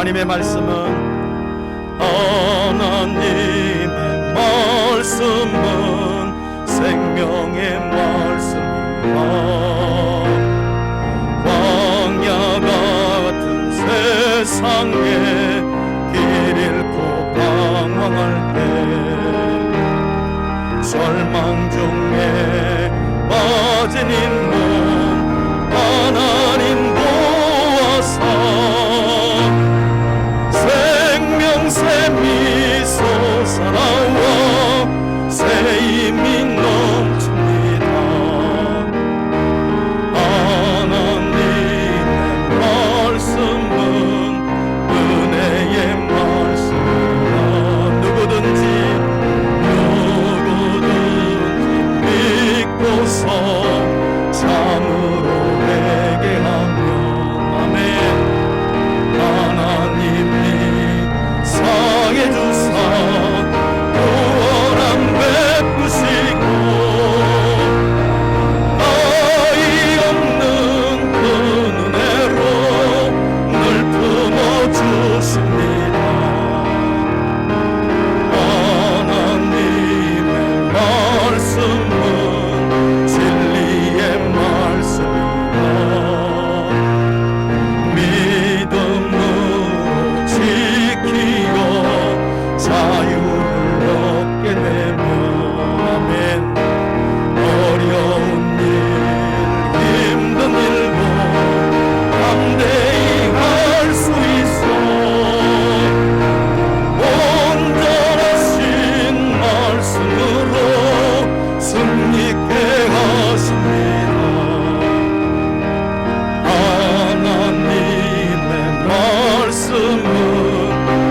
하나님의 말씀은 생명의 말씀이라. 광야 같은 세상에 길 잃고 방황할 때 절망 중에 빠진 인몸 하나님 도와서 생명샘이 솟아나와 새 힘이 넘칩니다. 하나님의 말씀은 은혜의 말씀이라. 누구든지 믿고서 참으로 회개하면 아멘. 하나님이 상해 주사 구원함 베푸시고 나이 없는 그 은혜로 늘 품어주십니다. 하나님의 말씀은 진리의 말씀이라. 믿음으로 지키어 자유를 얻게 되면 아멘. 어려운 일 힘든 일도 담대히 할 수 있어 온전하신 말씀으로 승리케 하십니다. 하나님의 말씀은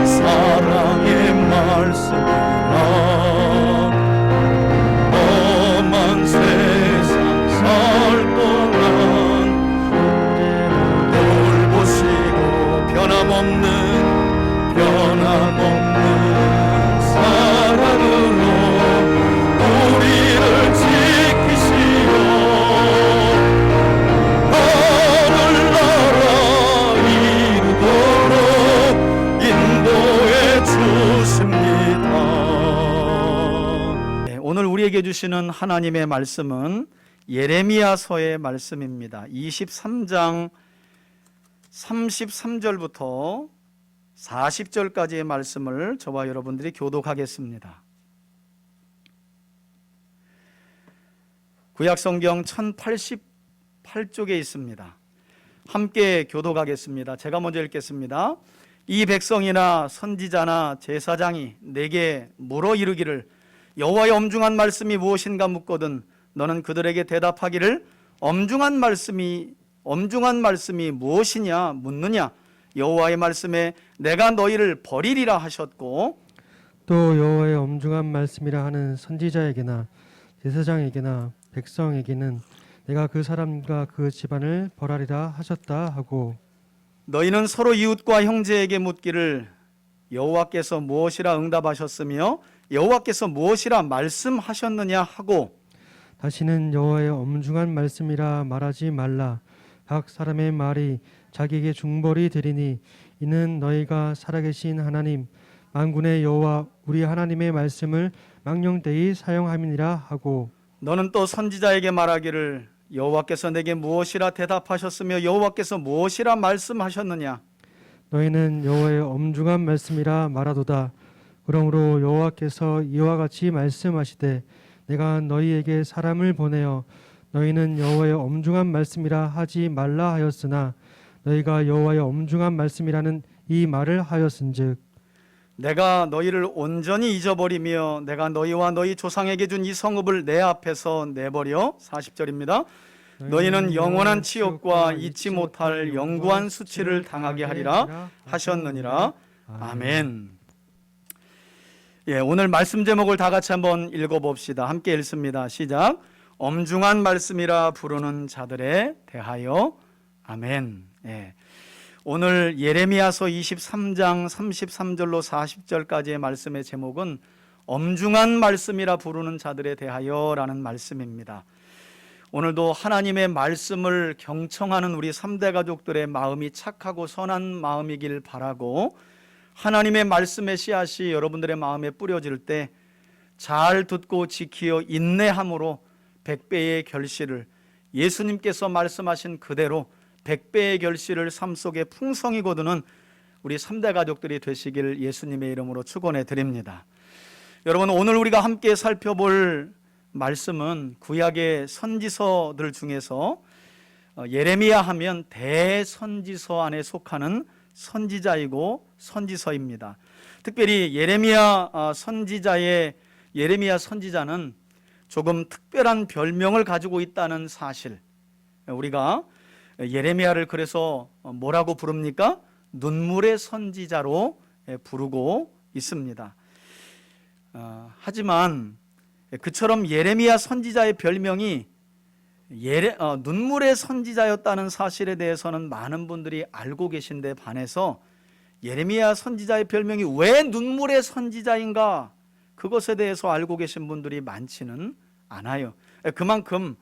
사랑의 말씀이라. 험한 세상 살 동안 돌보시고 변함없는 사랑으로 우리를 지키시오. 하늘나라 이루도록 인도해 주십니다. 오늘 우리에게 주시는 하나님의 말씀은 예레미야서의 말씀입니다. 23장 33절부터 40절까지의 말씀을 저와 여러분들이 교독하겠습니다. 구약성경 1088쪽에 있습니다. 함께 교독하겠습니다. 제가 먼저 읽겠습니다. 이 백성이나 선지자나 제사장이 내게 물어 이르기를 여호와의 엄중한 말씀이 무엇인가 묻거든 너는 그들에게 대답하기를 엄중한 말씀이 무엇이냐 묻느냐. 여호와의 말씀에 내가 너희를 버리리라 하셨고 또 여호와의 엄중한 말씀이라 하는 선지자에게나 제사장에게나 백성에게는 내가 그 사람과 그 집안을 벌하리라 하셨다 하고 너희는 서로 이웃과 형제에게 묻기를 여호와께서 무엇이라 응답하셨으며 여호와께서 무엇이라 말씀하셨느냐 하고 다시는 여호와의 엄중한 말씀이라 말하지 말라. 각 사람의 말이 자기에게 중벌이 되리니 이는 너희가 살아계신 하나님 만군의 여호와 우리 하나님의 말씀을 망령되이 사용함이니라 하고 너는 또 선지자에게 말하기를 여호와께서 내게 무엇이라 대답하셨으며 여호와께서 무엇이라 말씀하셨느냐. 너희는 여호와의 엄중한 말씀이라 말하도다. 그러므로 여호와께서 이와 같이 말씀하시되 내가 너희에게 사람을 보내어 너희는 여호와의 엄중한 말씀이라 하지 말라 하였으나 너희가 여호와의 엄중한 말씀이라는 이 말을 하였은즉 내가 너희를 온전히 잊어버리며 내가 너희와 너희 조상에게 준 이 성읍을 내 앞에서 내버려 40절입니다. 너희는 영원한 치욕과 잊지 못할 영구한 수치를 당하게 하리라 하셨느니라. 아멘. 오늘 말씀 제목을 다 같이 한번 읽어봅시다. 함께 읽습니다. 시작. 엄중한 말씀이라 부르는 자들에 대하여. 아멘. 오늘 예레미야서 23장 33절로 40절까지의 말씀의 제목은 엄중한 말씀이라 부르는 자들에 대하여라는 말씀입니다. 오늘도 하나님의 말씀을 경청하는 우리 3대 가족들의 마음이 착하고 선한 마음이길 바라고, 하나님의 말씀의 씨앗이 여러분들의 마음에 뿌려질 때 잘 듣고 지키어 인내함으로 100배의 결실을, 예수님께서 말씀하신 그대로 100배의 결실을 삶 속에 풍성히 거두는 우리 3대 가족들이 되시길 예수님의 이름으로 축원해 드립니다. 여러분, 오늘 우리가 함께 살펴볼 말씀은 구약의 선지서들 중에서 예레미야 하면 대선지서 안에 속하는 선지자이고 선지서입니다. 특별히 예레미야 선지자는 조금 특별한 별명을 가지고 있다는 사실, 우리가 예레미야를 그래서 뭐라고 부릅니까? 눈물의 선지자로 부르고 있습니다. 하지만 그처럼 예레미야 선지자의 별명이 눈물의 선지자였다는 사실에 대해서는 많은 분들이 알고 계신데 반해서 예레미야 선지자의 별명이 왜 눈물의 선지자인가, 그것에 대해서 알고 계신 분들이 많지는 않아요. 그만큼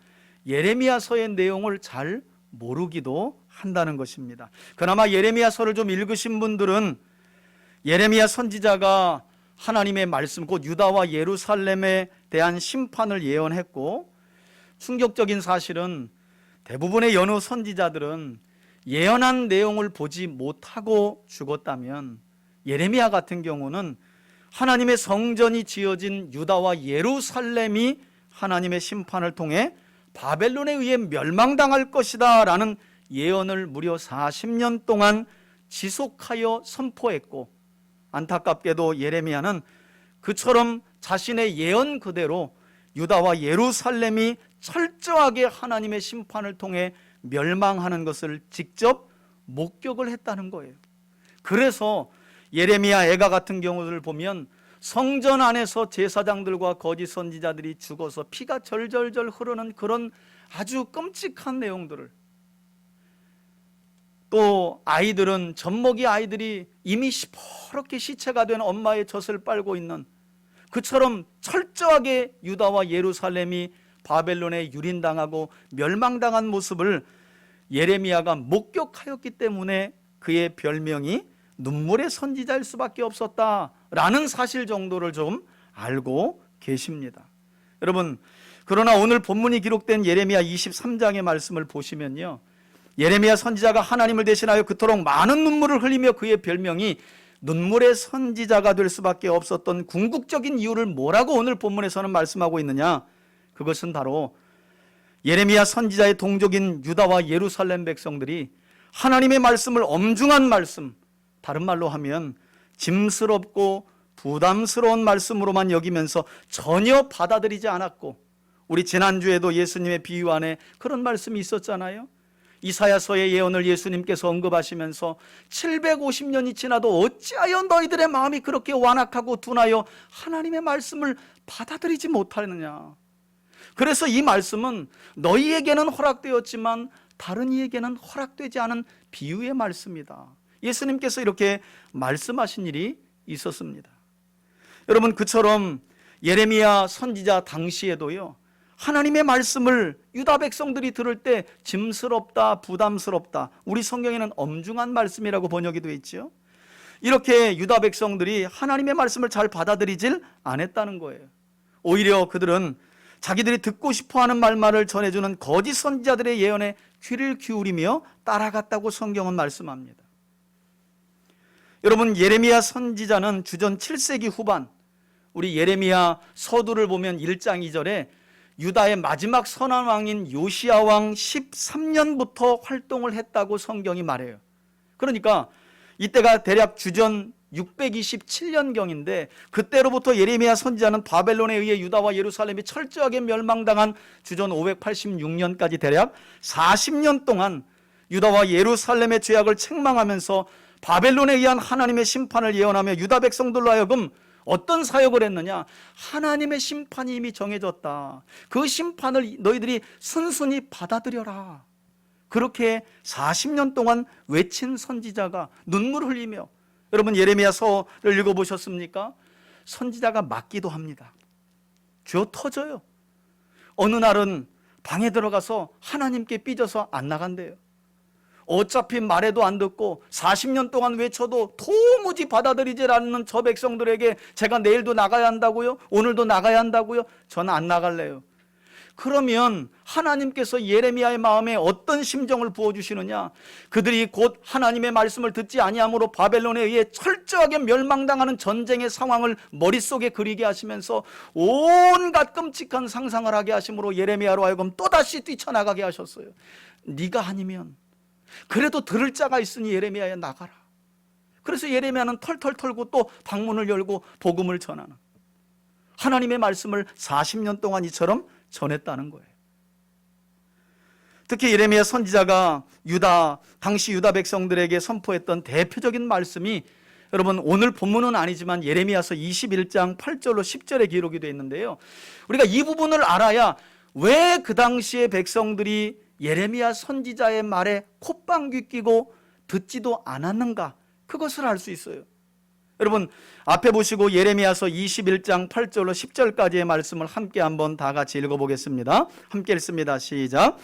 예레미야서의 내용을 잘 모르기도 한다는 것입니다. 그나마 예레미야서를 좀 읽으신 분들은 예레미야 선지자가 하나님의 말씀, 곧 유다와 예루살렘에 대한 심판을 예언했고, 충격적인 사실은 대부분의 연후 선지자들은 예언한 내용을 보지 못하고 죽었다면, 예레미야 같은 경우는 하나님의 성전이 지어진 유다와 예루살렘이 하나님의 심판을 통해 바벨론에 의해 멸망당할 것이다 라는 예언을 무려 40년 동안 지속하여 선포했고, 안타깝게도 예레미야는 그처럼 자신의 예언 그대로 유다와 예루살렘이 철저하게 하나님의 심판을 통해 멸망하는 것을 직접 목격을 했다는 거예요. 그래서 예레미야 애가 같은 경우를 보면 성전 안에서 제사장들과 거짓 선지자들이 죽어서 피가 절절절 흐르는 그런 아주 끔찍한 내용들을, 또 아이들은, 젖먹이 아이들이 이미 시퍼렇게 시체가 된 엄마의 젖을 빨고 있는, 그처럼 철저하게 유다와 예루살렘이 바벨론에 유린당하고 멸망당한 모습을 예레미야가 목격하였기 때문에 그의 별명이 눈물의 선지자일 수밖에 없었다라는 사실 정도를 좀 알고 계십니다. 여러분, 그러나 오늘 본문이 기록된 예레미야 23장의 말씀을 보시면요, 예레미야 선지자가 하나님을 대신하여 그토록 많은 눈물을 흘리며 그의 별명이 눈물의 선지자가 될 수밖에 없었던 궁극적인 이유를 뭐라고 오늘 본문에서는 말씀하고 있느냐? 그것은 바로 예레미야 선지자의 동족인 유다와 예루살렘 백성들이 하나님의 말씀을 엄중한 말씀, 다른 말로 하면 짐스럽고 부담스러운 말씀으로만 여기면서 전혀 받아들이지 않았고, 우리 지난주에도 예수님의 비유 안에 그런 말씀이 있었잖아요. 이사야서의 예언을 예수님께서 언급하시면서 750년이 지나도 어찌하여 너희들의 마음이 그렇게 완악하고 둔하여 하나님의 말씀을 받아들이지 못하느냐. 그래서 이 말씀은 너희에게는 허락되었지만 다른 이에게는 허락되지 않은 비유의 말씀이다. 예수님께서 이렇게 말씀하신 일이 있었습니다. 여러분, 그처럼 예레미야 선지자 당시에도요, 하나님의 말씀을 유다 백성들이 들을 때 짐스럽다, 부담스럽다, 우리 성경에는 엄중한 말씀이라고 번역이 되어 있죠. 이렇게 유다 백성들이 하나님의 말씀을 잘 받아들이질 않았다는 거예요. 오히려 그들은 자기들이 듣고 싶어하는 말만을 전해주는 거짓 선지자들의 예언에 귀를 기울이며 따라갔다고 성경은 말씀합니다. 여러분, 예레미야 선지자는 주전 7세기 후반, 우리 예레미야 서두를 보면 1장 2절에 유다의 마지막 선한 왕인 요시야 왕 13년부터 활동을 했다고 성경이 말해요. 그러니까 이때가 대략 주전 627년경인데, 그때로부터 예레미야 선지자는 바벨론에 의해 유다와 예루살렘이 철저하게 멸망당한 주전 586년까지 대략 40년 동안 유다와 예루살렘의 죄악을 책망하면서 바벨론에 의한 하나님의 심판을 예언하며 유다 백성들로 하여금 어떤 사역을 했느냐? 하나님의 심판이 이미 정해졌다. 그 심판을 너희들이 순순히 받아들여라. 그렇게 40년 동안 외친 선지자가 눈물 흘리며, 여러분 예레미야서를 읽어보셨습니까? 선지자가 맞기도 합니다. 쥐어 터져요. 어느 날은 방에 들어가서 하나님께 삐져서 안 나간대요. 어차피 말해도 안 듣고 40년 동안 외쳐도 도무지 받아들이질 않는 저 백성들에게 제가 내일도 나가야 한다고요? 오늘도 나가야 한다고요? 저는 안 나갈래요. 그러면 하나님께서 예레미야의 마음에 어떤 심정을 부어주시느냐? 그들이 곧 하나님의 말씀을 듣지 아니함으로 바벨론에 의해 철저하게 멸망당하는 전쟁의 상황을 머릿속에 그리게 하시면서 온갖 끔찍한 상상을 하게 하심으로 예레미야로 하여금 또다시 뛰쳐나가게 하셨어요. 네가 아니면 그래도 들을 자가 있으니 예레미야야 나가라. 그래서 예레미야는 털털 털고 또 방문을 열고 복음을 전하는, 하나님의 말씀을 40년 동안 이처럼 전했다는 거예요. 특히 예레미야 선지자가 당시 유다 백성들에게 선포했던 대표적인 말씀이, 여러분 오늘 본문은 아니지만 예레미야서 21장 8절로 10절에 기록이 되어 있는데요, 우리가 이 부분을 알아야 왜 그 당시에 백성들이 예레미야 선지자의 말에 콧방귀 뀌고 듣지도 않았는가, 그것을 알 수 있어요. 여러분 앞에 보시고 예레미야서 21장 8절로 10절까지의 말씀을 함께 한번 다 같이 읽어보겠습니다. 함께 읽습니다. 시작.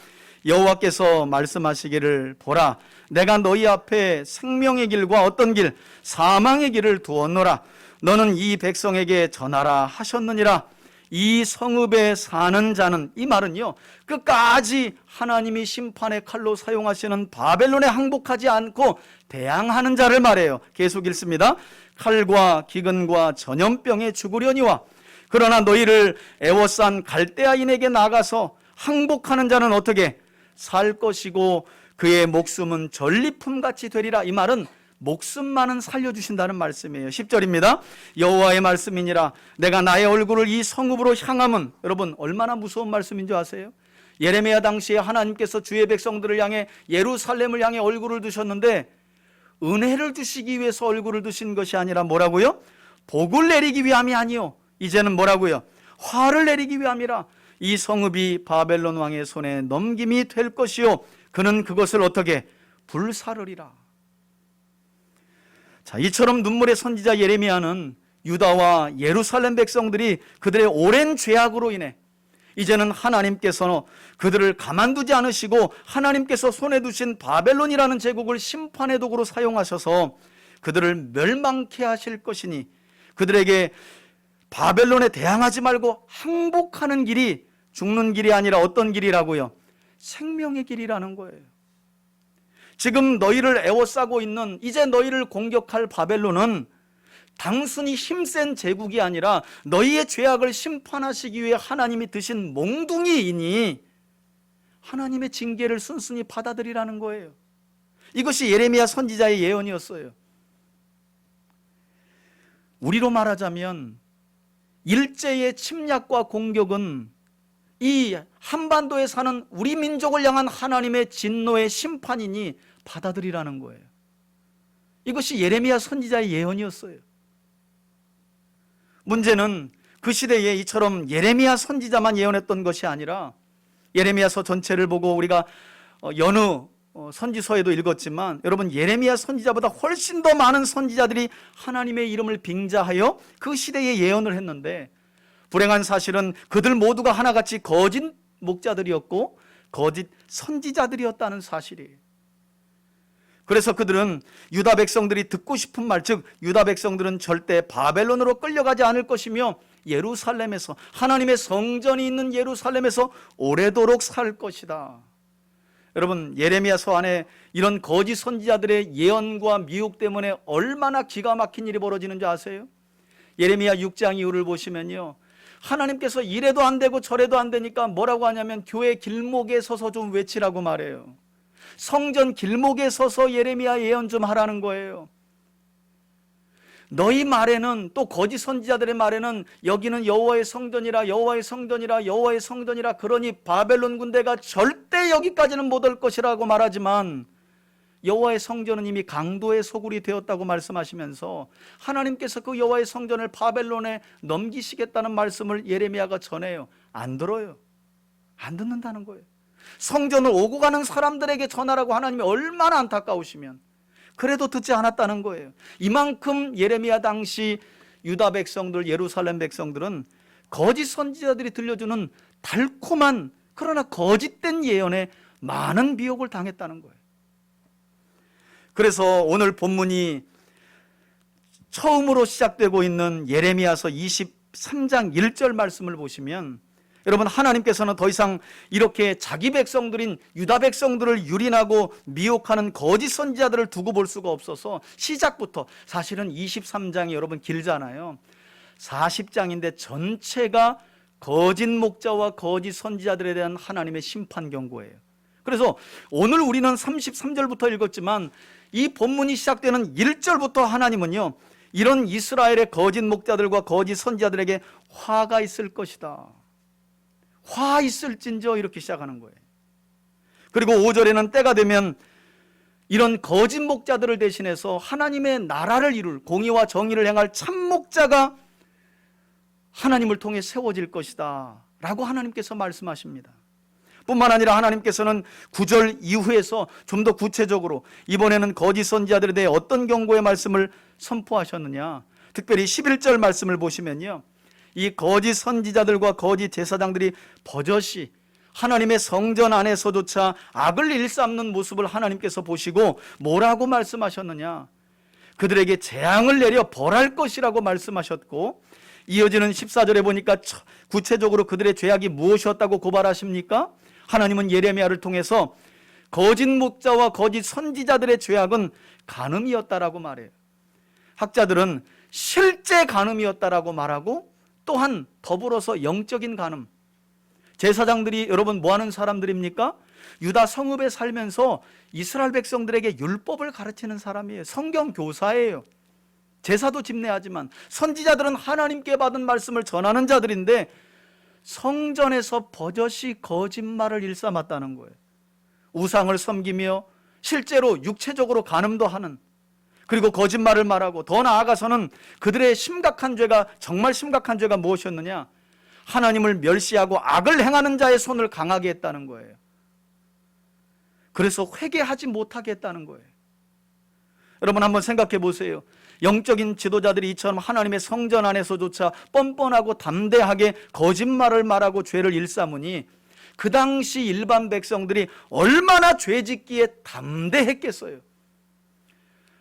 여호와께서 말씀하시기를, 보라, 내가 너희 앞에 생명의 길과 어떤 길, 사망의 길을 두었노라. 너는 이 백성에게 전하라 하셨느니라. 이 성읍에 사는 자는, 이 말은요 끝까지 하나님이 심판의 칼로 사용하시는 바벨론에 항복하지 않고 대항하는 자를 말해요. 계속 읽습니다. 칼과 기근과 전염병에 죽으려니와, 그러나 너희를 애워싼 갈대아인에게 나가서 항복하는 자는 어떻게 살 것이고 그의 목숨은 전리품같이 되리라. 이 말은 목숨만은 살려주신다는 말씀이에요. 10절입니다. 여호와의 말씀이니라. 내가 나의 얼굴을 이 성읍으로 향함은, 여러분 얼마나 무서운 말씀인 줄 아세요? 예레미야 당시에 하나님께서 주의 백성들을 향해, 예루살렘을 향해 얼굴을 두셨는데 은혜를 주시기 위해서 얼굴을 두신 것이 아니라 뭐라고요? 복을 내리기 위함이 아니요, 이제는 뭐라고요? 화를 내리기 위함이라. 이 성읍이 바벨론 왕의 손에 넘김이 될 것이요, 그는 그것을 어떻게 불사르리라. 자, 이처럼 눈물의 선지자 예레미야는 유다와 예루살렘 백성들이 그들의 오랜 죄악으로 인해 이제는 하나님께서 그들을 가만두지 않으시고 하나님께서 손에 두신 바벨론이라는 제국을 심판의 도구로 사용하셔서 그들을 멸망케 하실 것이니, 그들에게 바벨론에 대항하지 말고 항복하는 길이 죽는 길이 아니라 어떤 길이라고요? 생명의 길이라는 거예요. 지금 너희를 애워싸고 있는, 이제 너희를 공격할 바벨론은 단순히 힘센 제국이 아니라 너희의 죄악을 심판하시기 위해 하나님이 드신 몽둥이이니 하나님의 징계를 순순히 받아들이라는 거예요. 이것이 예레미야 선지자의 예언이었어요. 우리로 말하자면 일제의 침략과 공격은 이 한반도에 사는 우리 민족을 향한 하나님의 진노의 심판이니 받아들이라는 거예요. 이것이 예레미야 선지자의 예언이었어요. 문제는 그 시대에 이처럼 예레미야 선지자만 예언했던 것이 아니라, 예레미야서 전체를 보고 우리가 여느 선지서에도 읽었지만, 여러분 예레미야 선지자보다 훨씬 더 많은 선지자들이 하나님의 이름을 빙자하여 그 시대에 예언을 했는데, 불행한 사실은 그들 모두가 하나같이 거짓 목자들이었고 거짓 선지자들이었다는 사실이에요. 그래서 그들은 유다 백성들이 듣고 싶은 말, 즉 유다 백성들은 절대 바벨론으로 끌려가지 않을 것이며 예루살렘에서, 하나님의 성전이 있는 예루살렘에서 오래도록 살 것이다. 여러분 예레미야서 안에 이런 거짓 선지자들의 예언과 미혹 때문에 얼마나 기가 막힌 일이 벌어지는 줄 아세요? 예레미야 6장 이후를 보시면요, 하나님께서 이래도 안 되고 저래도 안 되니까 뭐라고 하냐면 교회 길목에 서서 좀 외치라고 말해요. 성전 길목에 서서 예레미야 예언 좀 하라는 거예요. 너희 말에는, 또 거짓 선지자들의 말에는 여기는 여호와의 성전이라, 여호와의 성전이라, 여호와의 성전이라, 그러니 바벨론 군대가 절대 여기까지는 못 올 것이라고 말하지만 여호와의 성전은 이미 강도의 소굴이 되었다고 말씀하시면서 하나님께서 그 여호와의 성전을 바벨론에 넘기시겠다는 말씀을 예레미야가 전해요. 안 들어요. 안 듣는다는 거예요. 성전을 오고 가는 사람들에게 전하라고 하나님이 얼마나 안타까우시면 그래도 듣지 않았다는 거예요. 이만큼 예레미야 당시 유다 백성들, 예루살렘 백성들은 거짓 선지자들이 들려주는 달콤한 그러나 거짓된 예언에 많은 미혹을 당했다는 거예요. 그래서 오늘 본문이 처음으로 시작되고 있는 예레미야서 23장 1절 말씀을 보시면, 여러분, 하나님께서는 더 이상 이렇게 자기 백성들인 유다 백성들을 유린하고 미혹하는 거짓 선지자들을 두고 볼 수가 없어서 시작부터, 사실은 23장이 여러분 길잖아요. 40장인데 전체가 거짓 목자와 거짓 선지자들에 대한 하나님의 심판 경고예요. 그래서 오늘 우리는 33절부터 읽었지만 이 본문이 시작되는 1절부터 하나님은요, 이런 이스라엘의 거짓 목자들과 거짓 선지자들에게 화가 있을 것이다, 화 있을진저, 이렇게 시작하는 거예요. 그리고 5절에는 때가 되면 이런 거짓 목자들을 대신해서 하나님의 나라를 이룰, 공의와 정의를 행할 참 목자가 하나님을 통해 세워질 것이다 라고 하나님께서 말씀하십니다. 뿐만 아니라 하나님께서는 9절 이후에서 좀 더 구체적으로 이번에는 거짓 선지자들에 대해 어떤 경고의 말씀을 선포하셨느냐, 특별히 11절 말씀을 보시면요, 이 거짓 선지자들과 거짓 제사장들이 버젓이 하나님의 성전 안에서조차 악을 일삼는 모습을 하나님께서 보시고 뭐라고 말씀하셨느냐, 그들에게 재앙을 내려 벌할 것이라고 말씀하셨고, 이어지는 14절에 보니까 구체적으로 그들의 죄악이 무엇이었다고 고발하십니까? 하나님은 예레미야를 통해서 거짓 목자와 거짓 선지자들의 죄악은 간음이었다라고 말해요. 학자들은 실제 간음이었다라고 말하고, 또한 더불어서 영적인 간음. 제사장들이 여러분 뭐하는 사람들입니까? 유다 성읍에 살면서 이스라엘 백성들에게 율법을 가르치는 사람이에요. 성경 교사예요. 제사도 집례하지만, 선지자들은 하나님께 받은 말씀을 전하는 자들인데 성전에서 버젓이 거짓말을 일삼았다는 거예요. 우상을 섬기며 실제로 육체적으로 간음도 하는, 그리고 거짓말을 말하고, 더 나아가서는 그들의 심각한 죄가, 정말 심각한 죄가 무엇이었느냐, 하나님을 멸시하고 악을 행하는 자의 손을 강하게 했다는 거예요. 그래서 회개하지 못하게 했다는 거예요. 여러분 한번 생각해 보세요. 영적인 지도자들이 이처럼 하나님의 성전 안에서조차 뻔뻔하고 담대하게 거짓말을 말하고 죄를 일삼으니 그 당시 일반 백성들이 얼마나 죄짓기에 담대했겠어요.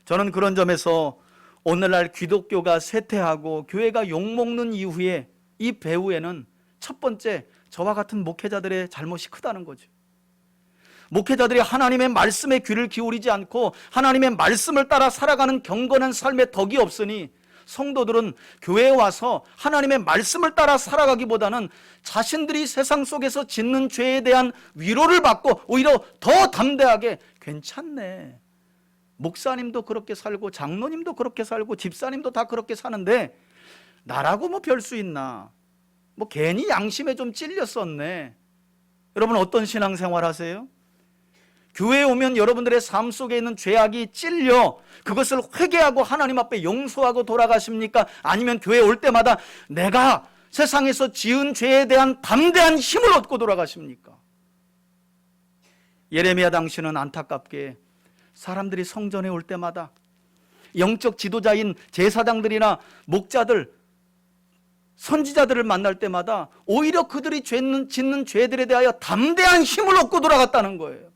저는 그런 점에서 오늘날 기독교가 쇠퇴하고 교회가 욕먹는 이후에 이 배후에는 첫 번째, 저와 같은 목회자들의 잘못이 크다는 거죠. 목회자들이 하나님의 말씀에 귀를 기울이지 않고 하나님의 말씀을 따라 살아가는 경건한 삶의 덕이 없으니 성도들은 교회에 와서 하나님의 말씀을 따라 살아가기보다는 자신들이 세상 속에서 짓는 죄에 대한 위로를 받고 오히려 더 담대하게, 괜찮네, 목사님도 그렇게 살고 장로님도 그렇게 살고 집사님도 다 그렇게 사는데 나라고 뭐 별 수 있나, 뭐 괜히 양심에 좀 찔렸었네. 여러분 어떤 신앙생활 하세요? 교회에 오면 여러분들의 삶 속에 있는 죄악이 찔려 그것을 회개하고 하나님 앞에 용서하고 돌아가십니까? 아니면 교회에 올 때마다 내가 세상에서 지은 죄에 대한 담대한 힘을 얻고 돌아가십니까? 예레미야 당시는 안타깝게 사람들이 성전에 올 때마다 영적 지도자인 제사장들이나 목자들, 선지자들을 만날 때마다 오히려 그들이 짓는 죄들에 대하여 담대한 힘을 얻고 돌아갔다는 거예요.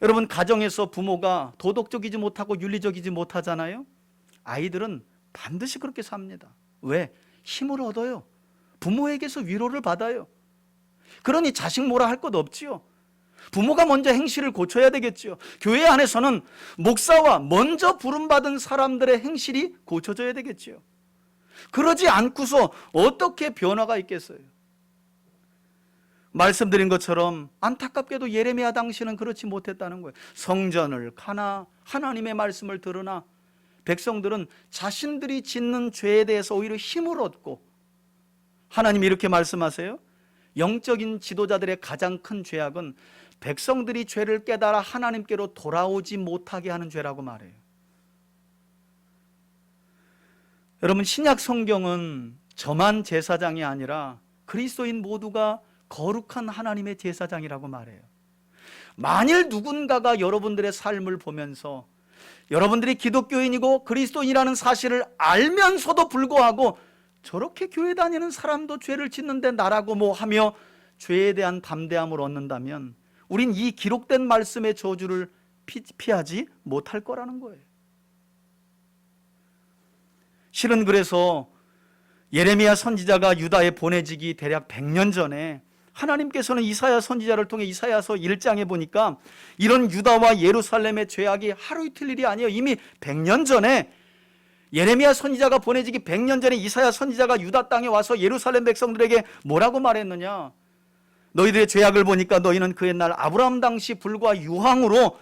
여러분 가정에서 부모가 도덕적이지 못하고 윤리적이지 못하잖아요. 아이들은 반드시 그렇게 삽니다. 왜? 힘을 얻어요. 부모에게서 위로를 받아요. 그러니 자식 뭐라 할 것 없지요. 부모가 먼저 행실을 고쳐야 되겠지요. 교회 안에서는 목사와 먼저 부름받은 사람들의 행실이 고쳐져야 되겠지요. 그러지 않고서 어떻게 변화가 있겠어요? 말씀드린 것처럼 안타깝게도 예레미야 당시는 그렇지 못했다는 거예요. 성전을 가나 하나님의 말씀을 들으나 백성들은 자신들이 짓는 죄에 대해서 오히려 힘을 얻고, 하나님이 이렇게 말씀하세요. 영적인 지도자들의 가장 큰 죄악은 백성들이 죄를 깨달아 하나님께로 돌아오지 못하게 하는 죄라고 말해요. 여러분 신약 성경은 저만 제사장이 아니라 그리스도인 모두가 거룩한 하나님의 제사장이라고 말해요. 만일 누군가가 여러분들의 삶을 보면서 여러분들이 기독교인이고 그리스도인이라는 사실을 알면서도 불구하고 저렇게 교회 다니는 사람도 죄를 짓는데 나라고 뭐 하며 죄에 대한 담대함을 얻는다면 우린 이 기록된 말씀의 저주를 피하지 못할 거라는 거예요. 실은 그래서 예레미야 선지자가 유다에 보내지기 대략 100년 전에 하나님께서는 이사야 선지자를 통해 이사야서 1장에 보니까 이런 유다와 예루살렘의 죄악이 하루 이틀 일이 아니에요. 이미 100년 전에 예레미야 선지자가 보내지기 100년 전에 이사야 선지자가 유다 땅에 와서 예루살렘 백성들에게 뭐라고 말했느냐? 너희들의 죄악을 보니까 너희는 그 옛날 아브라함 당시 불과 유황으로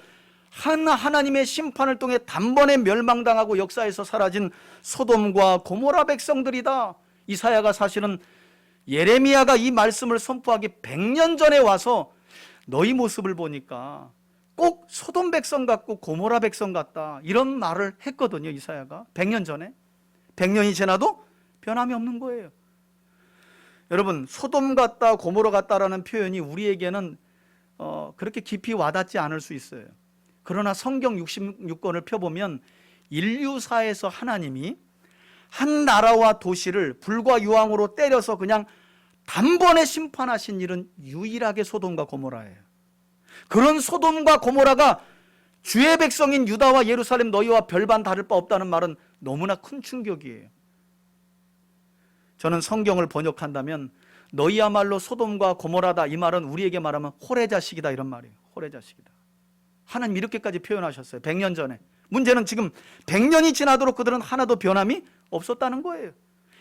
하나님의 심판을 통해 단번에 멸망당하고 역사에서 사라진 소돔과 고모라 백성들이다. 이사야가 사실은 예레미야가 이 말씀을 선포하기 100년 전에 와서 너희 모습을 보니까 꼭 소돔 백성 같고 고모라 백성 같다, 이런 말을 했거든요. 이사야가 100년 전에. 100년이 지나도 변함이 없는 거예요. 여러분, 소돔 같다 고모라 같다라는 표현이 우리에게는 그렇게 깊이 와닿지 않을 수 있어요. 그러나 성경 66권을 펴보면 인류사에서 하나님이 한 나라와 도시를 불과 유황으로 때려서 그냥 단번에 심판하신 일은 유일하게 소돔과 고모라예요. 그런 소돔과 고모라가 주의 백성인 유다와 예루살렘 너희와 별반 다를 바 없다는 말은 너무나 큰 충격이에요. 저는 성경을 번역한다면 너희야말로 소돔과 고모라다, 이 말은 우리에게 말하면 홀의 자식이다, 이런 말이에요. 홀의 자식이다. 하나님 이렇게까지 표현하셨어요. 100년 전에. 문제는 지금 100년이 지나도록 그들은 하나도 변함이 없었다는 거예요.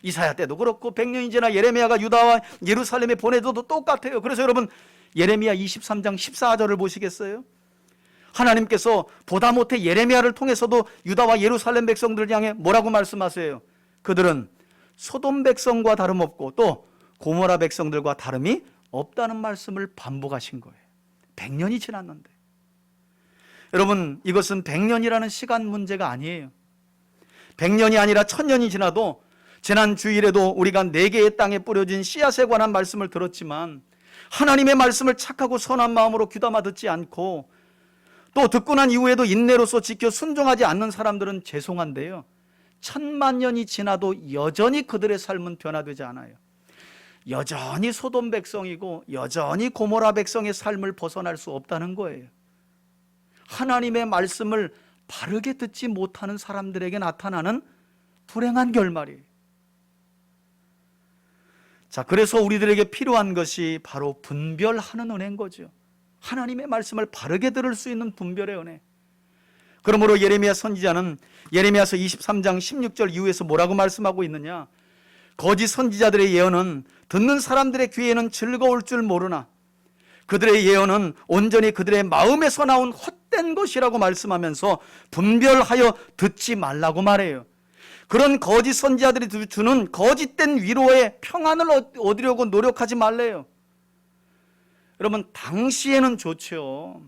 이사야 때도 그렇고 100년이 지나 예레미야가 유다와 예루살렘에 보내줘도 똑같아요. 그래서 여러분, 예레미야 23장 14절을 보시겠어요? 하나님께서 보다 못해 예레미야를 통해서도 유다와 예루살렘 백성들을 향해 뭐라고 말씀하세요? 그들은 소돔 백성과 다름없고 또 고모라 백성들과 다름이 없다는 말씀을 반복하신 거예요. 100년이 지났는데. 여러분, 이것은 100년이라는 시간 문제가 아니에요. 100년이 아니라 1000년이 지나도, 지난 주일에도 우리가 4개의 땅에 뿌려진 씨앗에 관한 말씀을 들었지만 하나님의 말씀을 착하고 선한 마음으로 귀담아 듣지 않고 또 듣고 난 이후에도 인내로서 지켜 순종하지 않는 사람들은 죄송한데요, 1000만년이 지나도 여전히 그들의 삶은 변화되지 않아요. 여전히 소돔 백성이고 여전히 고모라 백성의 삶을 벗어날 수 없다는 거예요. 하나님의 말씀을 바르게 듣지 못하는 사람들에게 나타나는 불행한 결말이에요. 자, 그래서 우리들에게 필요한 것이 바로 분별하는 은혜인 거죠. 하나님의 말씀을 바르게 들을 수 있는 분별의 은혜. 그러므로 예레미야 선지자는 예레미야서 23장 16절 이후에서 뭐라고 말씀하고 있느냐? 거짓 선지자들의 예언은 듣는 사람들의 귀에는 즐거울 줄 모르나 그들의 예언은 온전히 그들의 마음에서 나온 헛된 것이라고 말씀하면서 분별하여 듣지 말라고 말해요. 그런 거짓 선지자들이 주는 거짓된 위로에 평안을 얻으려고 노력하지 말래요. 여러분, 당시에는 좋죠.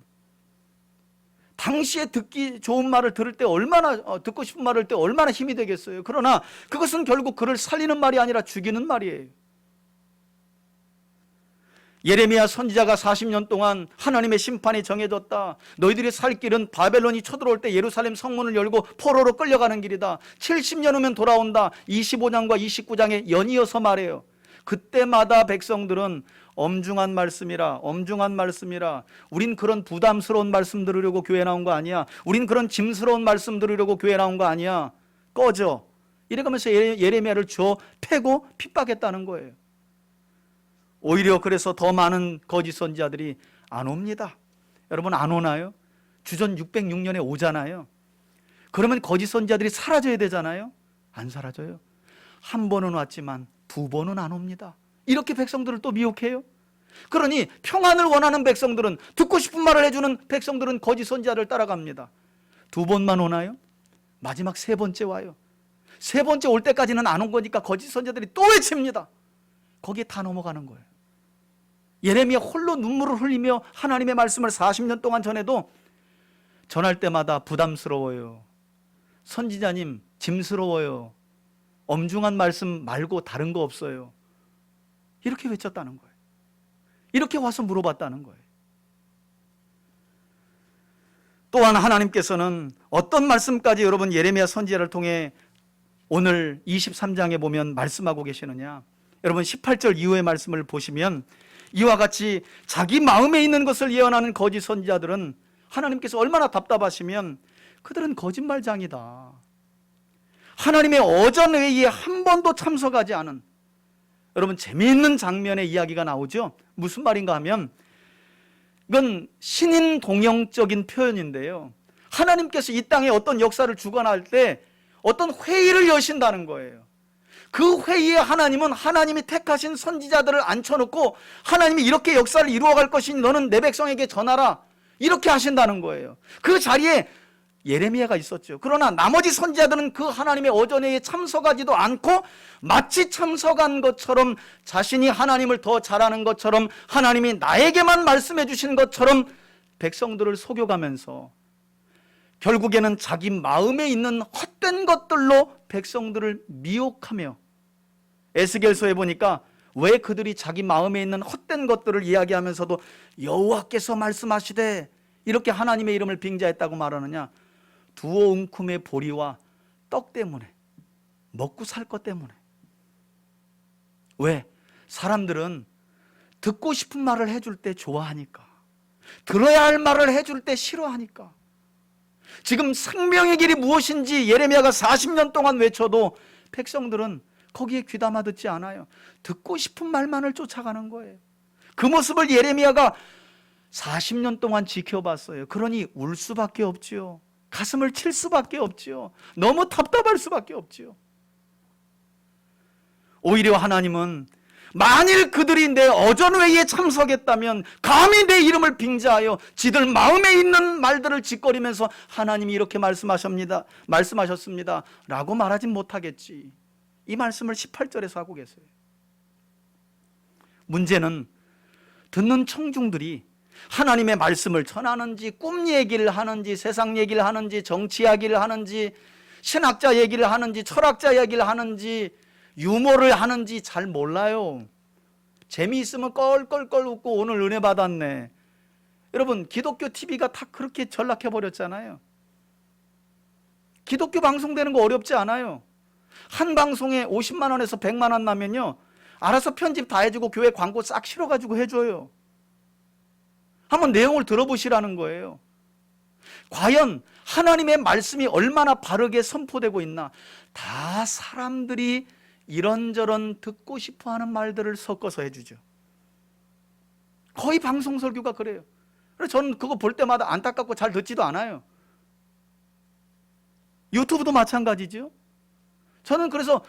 당시에 듣기 좋은 말을 들을 때 얼마나, 듣고 싶은 말을 때 얼마나 힘이 되겠어요. 그러나 그것은 결국 그를 살리는 말이 아니라 죽이는 말이에요. 예레미야 선지자가 40년 동안 하나님의 심판이 정해졌다, 너희들이 살 길은 바벨론이 쳐들어올 때 예루살렘 성문을 열고 포로로 끌려가는 길이다, 70년 후면 돌아온다, 25장과 29장에 연이어서 말해요. 그때마다 백성들은 엄중한 말씀이라, 엄중한 말씀이라, 우린 그런 부담스러운 말씀 들으려고 교회 나온 거 아니야, 우린 그런 짐스러운 말씀 들으려고 교회 나온 거 아니야, 꺼져, 이래가면서 예레미야를 패고 핍박했다는 거예요. 오히려 그래서 더 많은 거짓 선지자들이 안 옵니다. 여러분, 안 오나요? 주전 606년에 오잖아요. 그러면 거짓 선지자들이 사라져야 되잖아요. 안 사라져요. 한 번은 왔지만 두 번은 안 옵니다. 이렇게 백성들을 또 미혹해요. 그러니 평안을 원하는 백성들은, 듣고 싶은 말을 해주는 백성들은 거짓 선지자를 따라갑니다. 두 번만 오나요? 마지막 세 번째 와요. 세 번째 올 때까지는 안 온 거니까 거짓 선지자들이 또 외칩니다. 거기에 다 넘어가는 거예요. 예레미야 홀로 눈물을 흘리며 하나님의 말씀을 40년 동안 전해도 전할 때마다 부담스러워요, 선지자님 짐스러워요, 엄중한 말씀 말고 다른 거 없어요, 이렇게 외쳤다는 거예요. 이렇게 와서 물어봤다는 거예요. 또한 하나님께서는 어떤 말씀까지 여러분 예레미야 선지자를 통해 오늘 23장에 보면 말씀하고 계시느냐? 여러분 18절 이후의 말씀을 보시면 이와 같이 자기 마음에 있는 것을 예언하는 거짓 선지자들은 하나님께서 얼마나 답답하시면 그들은 거짓말장이다. 하나님의 어전회의에 한 번도 참석하지 않은, 여러분 재미있는 장면의 이야기가 나오죠. 무슨 말인가 하면 이건 신인 동형적인 표현인데요, 하나님께서 이 땅에 어떤 역사를 주관할 때 어떤 회의를 여신다는 거예요. 그 회의에 하나님은 하나님이 택하신 선지자들을 앉혀놓고 하나님이 이렇게 역사를 이루어갈 것이니 너는 내 백성에게 전하라, 이렇게 하신다는 거예요. 그 자리에 예레미야가 있었죠. 그러나 나머지 선지자들은 그 하나님의 어전회의에 참석하지도 않고 마치 참석한 것처럼, 자신이 하나님을 더 잘 아는 것처럼, 하나님이 나에게만 말씀해 주신 것처럼 백성들을 속여가면서 결국에는 자기 마음에 있는 헛된 것들로 백성들을 미혹하며, 에스겔서에 보니까 왜 그들이 자기 마음에 있는 헛된 것들을 이야기하면서도 여호와께서 말씀하시되 이렇게 하나님의 이름을 빙자했다고 말하느냐? 두어 웅큼의 보리와 떡 때문에, 먹고 살 것 때문에. 왜? 사람들은 듣고 싶은 말을 해줄 때 좋아하니까, 들어야 할 말을 해줄 때 싫어하니까. 지금 생명의 길이 무엇인지 예레미야가 40년 동안 외쳐도 백성들은 거기에 귀담아 듣지 않아요. 듣고 싶은 말만을 쫓아가는 거예요. 그 모습을 예레미야가 40년 동안 지켜봤어요. 그러니 울 수밖에 없지요. 가슴을 칠 수밖에 없지요. 너무 답답할 수밖에 없지요. 오히려 하나님은 만일 그들이 내 어전회의에 참석했다면 감히 내 이름을 빙자하여 지들 마음에 있는 말들을 짓거리면서 하나님이 이렇게 말씀하셨습니다 라고 말하진 못하겠지. 이 말씀을 18절에서 하고 계세요. 문제는 듣는 청중들이 하나님의 말씀을 전하는지, 꿈 얘기를 하는지, 세상 얘기를 하는지, 정치 이야기를 하는지, 신학자 얘기를 하는지, 철학자 얘기를 하는지, 유머를 하는지 잘 몰라요. 재미있으면 껄껄껄 웃고 오늘 은혜 받았네. 여러분 기독교 TV가 다 그렇게 전락해버렸잖아요. 기독교 방송되는 거 어렵지 않아요. 한 방송에 50만 원에서 100만 원 나면요, 알아서 편집 다 해주고 교회 광고 싹 실어가지고 해줘요. 한번 내용을 들어보시라는 거예요. 과연 하나님의 말씀이 얼마나 바르게 선포되고 있나. 다 사람들이 이런저런 듣고 싶어하는 말들을 섞어서 해주죠. 거의 방송 설교가 그래요. 그래서 저는 그거 볼 때마다 안타깝고 잘 듣지도 않아요. 유튜브도 마찬가지죠. 저는 그래서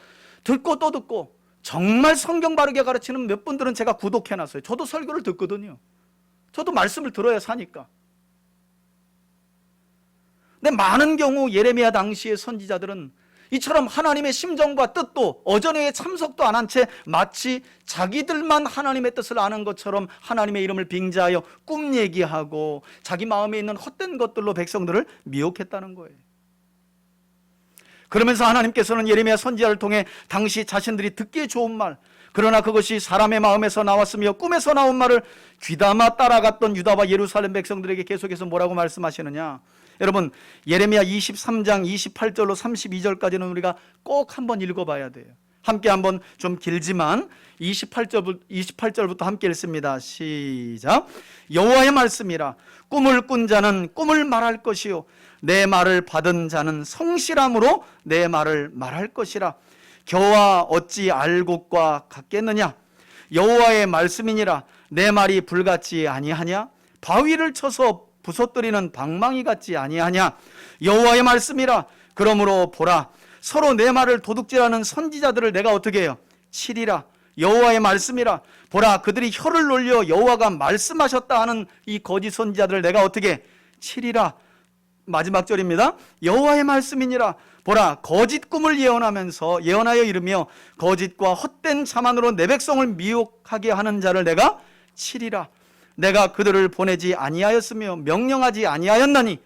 듣고 또 듣고, 정말 성경 바르게 가르치는 몇 분들은 제가 구독해놨어요. 저도 설교를 듣거든요. 저도 말씀을 들어야 사니까. 근데 많은 경우 예레미야 당시의 선지자들은 이처럼 하나님의 심정과 뜻도 어전회에 참석도 안 한 채 마치 자기들만 하나님의 뜻을 아는 것처럼 하나님의 이름을 빙자하여 꿈 얘기하고 자기 마음에 있는 헛된 것들로 백성들을 미혹했다는 거예요. 그러면서 하나님께서는 예레미야 선지자를 통해 당시 자신들이 듣기에 좋은 말, 그러나 그것이 사람의 마음에서 나왔으며 꿈에서 나온 말을 귀담아 따라갔던 유다와 예루살렘 백성들에게 계속해서 뭐라고 말씀하시느냐. 여러분 예레미야 23장 28절로 32절까지는 우리가 꼭 한번 읽어봐야 돼요. 함께 한번, 좀 길지만 28절부터 함께 읽습니다. 시작. 여호와의 말씀이라. 꿈을 꾼 자는 꿈을 말할 것이요 내 말을 받은 자는 성실함으로 내 말을 말할 것이라. 겨와 어찌 알곡과 같겠느냐. 여호와의 말씀이니라. 내 말이 불같지 아니하냐. 바위를 쳐서 부서뜨리는 방망이 같지 아니하냐. 여호와의 말씀이라. 그러므로 보라, 서로 내 말을 도둑질하는 선지자들을 내가 어떻게 해요? 치리라. 여호와의 말씀이라. 보라, 그들이 혀를 놀려 여호와가 말씀하셨다 하는 이 거짓 선지자들을 내가 어떻게 해? 치리라. 마지막 절입니다. 여호와의 말씀이니라. 보라, 거짓 꿈을 예언하여 이르며 거짓과 헛된 자만으로 내 백성을 미혹하게 하는 자를 내가 치리라. 내가 그들을 보내지 아니하였으며 명령하지 아니하였나니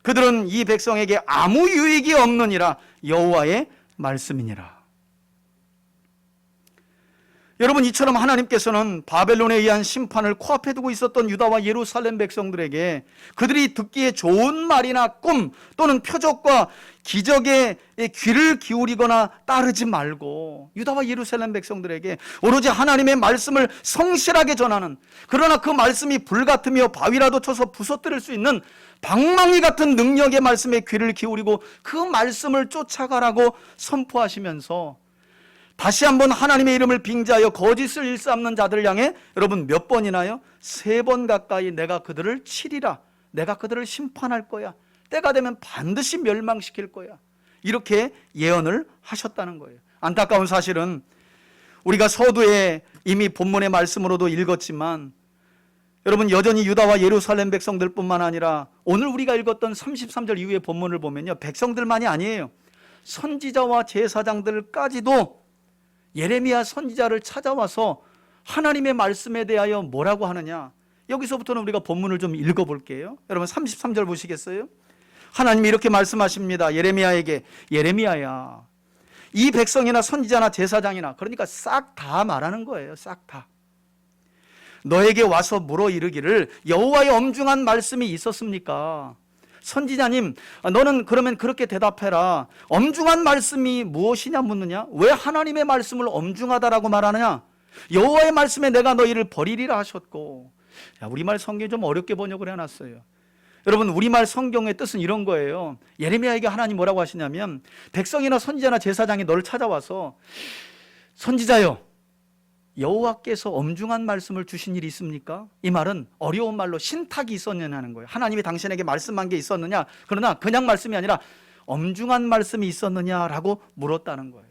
그들은 이 백성에게 아무 유익이 없느니라. 여호와의 말씀이니라. 여러분, 이처럼 하나님께서는 바벨론에 의한 심판을 코앞에 두고 있었던 유다와 예루살렘 백성들에게 그들이 듣기에 좋은 말이나 꿈 또는 표적과 기적에 귀를 기울이거나 따르지 말고 유다와 예루살렘 백성들에게 오로지 하나님의 말씀을 성실하게 전하는, 그러나 그 말씀이 불같으며 바위라도 쳐서 부서뜨릴 수 있는 방망이 같은 능력의 말씀에 귀를 기울이고 그 말씀을 쫓아가라고 선포하시면서 다시 한번 하나님의 이름을 빙자하여 거짓을 일삼는 자들을 향해 여러분 몇 번이나요? 3번 가까이 내가 그들을 치리라, 내가 그들을 심판할 거야, 때가 되면 반드시 멸망시킬 거야, 이렇게 예언을 하셨다는 거예요. 안타까운 사실은 우리가 서두에 이미 본문의 말씀으로도 읽었지만 여러분, 여전히 유다와 예루살렘 백성들뿐만 아니라 오늘 우리가 읽었던 33절 이후의 본문을 보면요, 백성들만이 아니에요. 선지자와 제사장들까지도 예레미야 선지자를 찾아와서 하나님의 말씀에 대하여 뭐라고 하느냐, 여기서부터는 우리가 본문을 좀 읽어볼게요. 여러분 33절 보시겠어요? 하나님이 이렇게 말씀하십니다. 예레미야에게, 예레미야야, 이 백성이나 선지자나 제사장이나, 그러니까 싹 다 말하는 거예요. 싹 다. 너에게 와서 물어 이르기를 여호와의 엄중한 말씀이 있었습니까? 선지자님, 너는 그러면 그렇게 대답해라. 엄중한 말씀이 무엇이냐 묻느냐? 왜 하나님의 말씀을 엄중하다라고 말하느냐? 여호와의 말씀에 내가 너희를 버리리라 하셨고. 우리말 성경이 좀 어렵게 번역을 해놨어요. 여러분, 우리말 성경의 뜻은 이런 거예요. 예레미야에게 하나님 뭐라고 하시냐면, 백성이나 선지자나 제사장이 너를 찾아와서 선지자여, 여호와께서 엄중한 말씀을 주신 일이 있습니까? 이 말은 어려운 말로 신탁이 있었느냐는 거예요. 하나님이 당신에게 말씀한 게 있었느냐, 그러나 그냥 말씀이 아니라 엄중한 말씀이 있었느냐라고 물었다는 거예요.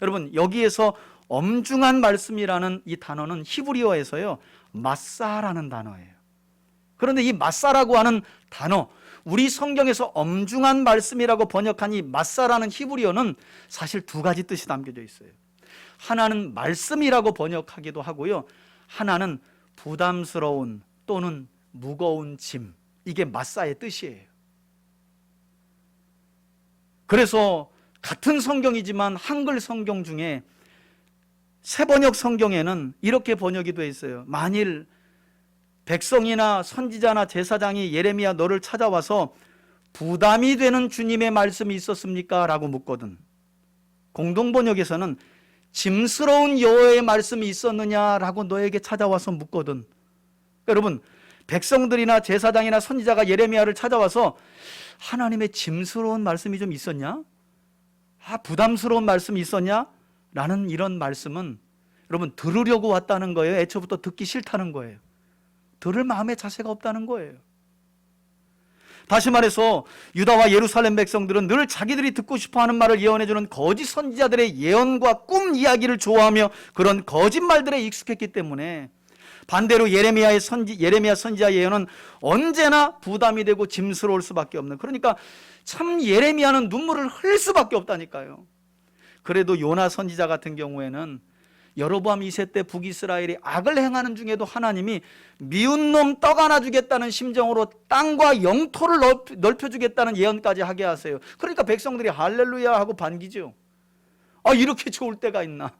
여러분, 여기에서 엄중한 말씀이라는 이 단어는 히브리어에서요 마사라는 단어예요. 그런데 이 마사라고 하는 단어, 우리 성경에서 엄중한 말씀이라고 번역한 이 마사라는 히브리어는 사실 2가지 뜻이 담겨져 있어요. 하나는 말씀이라고 번역하기도 하고요, 하나는 부담스러운 또는 무거운 짐, 이게 마사의 뜻이에요. 그래서 같은 성경이지만 한글 성경 중에 새번역 성경에는 이렇게 번역이 되어 있어요. 만일 백성이나 선지자나 제사장이 예레미야 너를 찾아와서 부담이 되는 주님의 말씀이 있었습니까? 라고 묻거든. 공동번역에서는 짐스러운 여호와의 말씀이 있었느냐라고 너에게 찾아와서 묻거든. 여러분, 백성들이나 제사장이나 선지자가 예레미야를 찾아와서 하나님의 짐스러운 말씀이 좀 있었냐? 부담스러운 말씀이 있었냐? 라는 이런 말씀은 여러분 들으려고 왔다는 거예요? 애초부터 듣기 싫다는 거예요? 들을 마음의 자세가 없다는 거예요. 다시 말해서 유다와 예루살렘 백성들은 늘 자기들이 듣고 싶어하는 말을 예언해주는 거짓 선지자들의 예언과 꿈 이야기를 좋아하며 그런 거짓말들에 익숙했기 때문에 반대로 예레미야 선지자 예언은 언제나 부담이 되고 짐스러울 수밖에 없는, 그러니까 참 예레미야는 눈물을 흘릴 수밖에 없다니까요. 그래도 요나 선지자 같은 경우에는 여로보암 2세 때 북이스라엘이 악을 행하는 중에도 하나님이 미운 놈 떡 하나 주겠다는 심정으로 땅과 영토를 넓혀주겠다는 예언까지 하게 하세요. 그러니까 백성들이 할렐루야 하고 반기죠. 이렇게 좋을 때가 있나.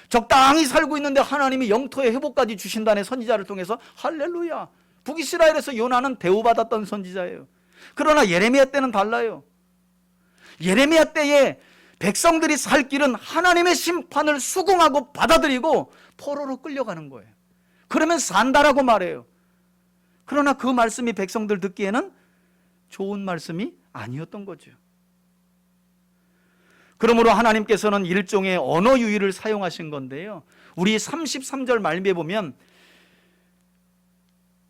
적당히 살고 있는데 하나님이 영토의 회복까지 주신다는 선지자를 통해서 할렐루야. 북이스라엘에서 요나는 대우받았던 선지자예요. 그러나 예레미야 때는 달라요. 예레미야 때에 백성들이 살 길은 하나님의 심판을 수긍하고 받아들이고 포로로 끌려가는 거예요. 그러면 산다라고 말해요. 그러나 그 말씀이 백성들 듣기에는 좋은 말씀이 아니었던 거죠. 그러므로 하나님께서는 일종의 언어 유희를 사용하신 건데요, 우리 33절 말미에 보면